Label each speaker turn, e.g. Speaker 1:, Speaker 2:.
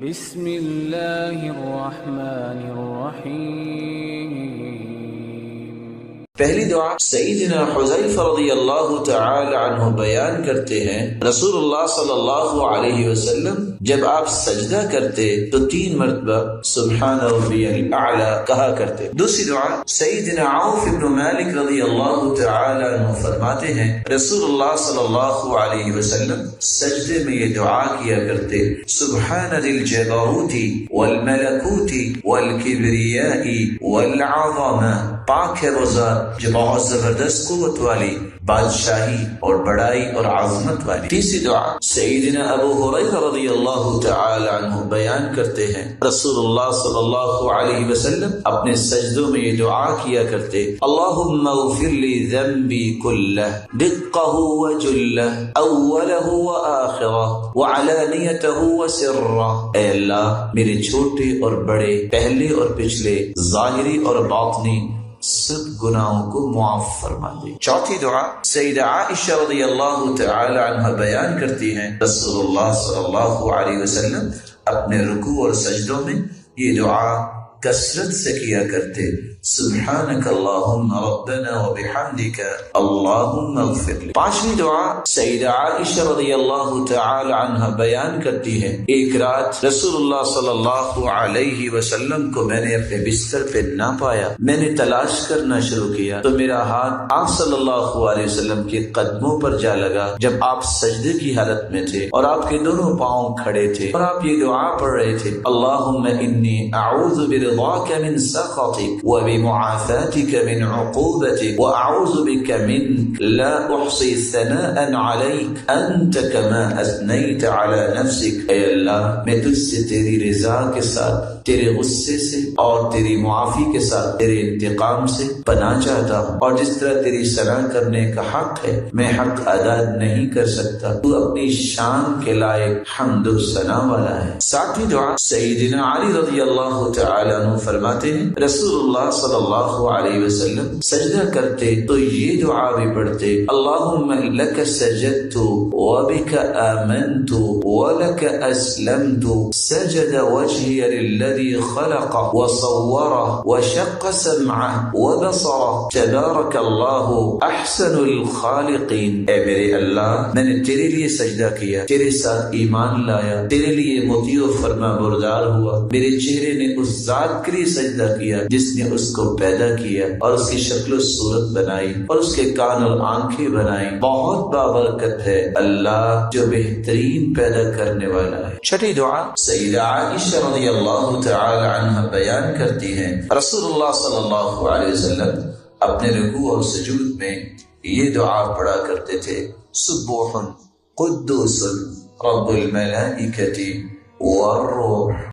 Speaker 1: بسم اللہ الرحمن الرحیم۔
Speaker 2: پہلی دعا سیدنا حذیفہ رضی اللہ تعالی عنہ بیان کرتے ہیں، رسول اللہ صلی اللہ علیہ وسلم جب آپ سجدہ کرتے تو 3 مرتبہ سبحان ربی الاعلی کہا کرتے۔ دوسری دعا سیدنا عوف بن مالک رضی اللہ تعالی عنہ فرماتے ہیں، رسول اللہ صلی اللہ علیہ وسلم سجدے میں یہ دعا کیا کرتے، سبحان ذی الجبروت والملکوت والکبریاء والعظمہ، پاک ہے وہ ذات جو بہت زبردست قوت والی، بادشاہی اور بڑائی اور عظمت والی۔ تیسری دعا سیدنا ابو ہریرہ رضی اللہ تعالی عنہ بیان کرتے ہیں، رسول اللہ صلی اللہ علیہ وسلم اپنے سجدوں میں یہ دعا کیا کرتے، اللہم اغفر لی ذنبی کلہ دقہ وجلہ اولہ وآخرہ وعلانیتہ وسرہ، اے اللہ میرے چھوٹے اور بڑے، پہلے اور پچھلے، ظاہری اور باطنی سب گناہوں کو معاف فرما دے۔ چوتھی دعا سیدہ عائشہ رضی اللہ تعالی عنہ بیان کرتی ہیں، رسول اللہ صلی اللہ علیہ وسلم اپنے رکوع اور سجدوں میں یہ دعا کثرت سے کیا کرتے، سبحانک اللہم ربنا وبحمدک اللہم اغفر لی۔ پانچویں دعا سیدہ عائشہ رضی اللہ تعالی عنہ بیان کرتی ہے، ایک رات رسول اللہ صلی اللہ علیہ وسلم کو میں نے اپنے بستر پہ نہ پایا، میں نے تلاش کرنا شروع کیا تو میرا ہاتھ آپ صلی اللہ علیہ وسلم کے قدموں پر جا لگا جب آپ سجدے کی حالت میں تھے اور آپ کے دونوں پاؤں کھڑے تھے اور آپ یہ دعا پڑھ رہے تھے، اللہم انی اعوذ برضاک من سخطک وبمعافاتك من عقوبتك وأعوذ بك منك لا أحصي ثناء عليك أنت كما أثنيت على نفسك۔ اے اللہ میں تجھ سے تیری رضا کے ساتھ، تیرے غصے سے اور تیری معافی کے ساتھ تیرے انتقام سے پناہ چاہتا ہوں، اور جس طرح تیری ثنا کرنے کا حق ہے میں حق ادا نہیں کر سکتا، تو اپنی شان کے لائق حمد و ثنا والا ہے۔ ساتویں دعا سیدنا علی رضی اللہ تعالی عنہ فرماتے ہیں، رسول اللہ صلی اللہ علیہ وسلم سجدہ کرتے تو یہ دعا بھی پڑھتے، اللہم لک سجدت وبک آمنت ولک اسلمت سجد وجہی للذی خلق وصور وشق سمعہ وبصر تبارک اللہ احسن الخالقین۔ اے میرے اللہ میں نے تیرے لیے سجدہ کیا، تیرے ساتھ ایمان لایا، تیرے لیے مطیع و فرما بردار ہوا، میرے چہرے نے اس ذات کے لیے سجدہ کیا جس نے اس کو پیدا کیا اور اس کی شکل و صورت بنائی اور اس کے کان اور آنکھیں بنائی، بہت بابرکت ہے اللہ جو بہترین پیدا کرنے والا ہے۔ چھٹی دعا سیدہ عائشہ رضی اللہ تعالی عنہ بیان کرتی ہیں، رسول اللہ صلی اللہ علیہ وسلم اپنے رکوع اور سجود میں یہ دعا پڑھا کرتے تھے، سبوح قدوس رب الملائکۃ والروح۔